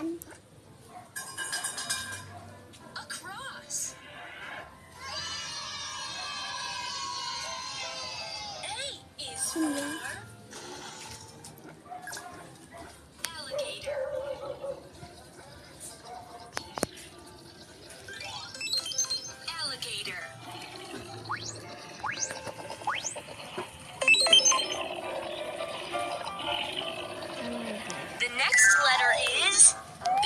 yan? Across. A is for alligator. Alligator. The next letter is B.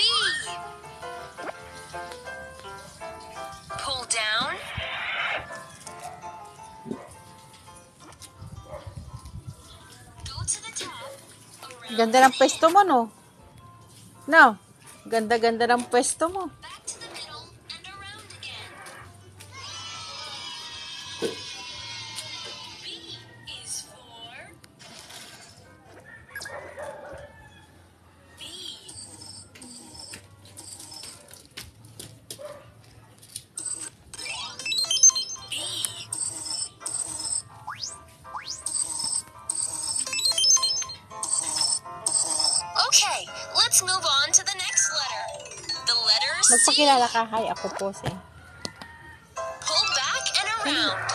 Pull down. Go to the top. Ganda ng pwesto mo, no? No? Ganda-ganda ng pwesto mo. Back to the middle and around again. B is for B. B. Okay, let's move on to the next letter. The letter C. Magpakilala ka. Hi, ako po si. Pull back and around.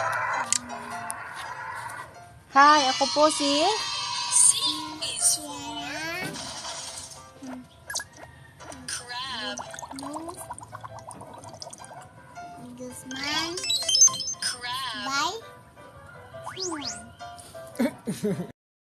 Hi, ako po si. C is for crab. Guzman. Crab. Bye.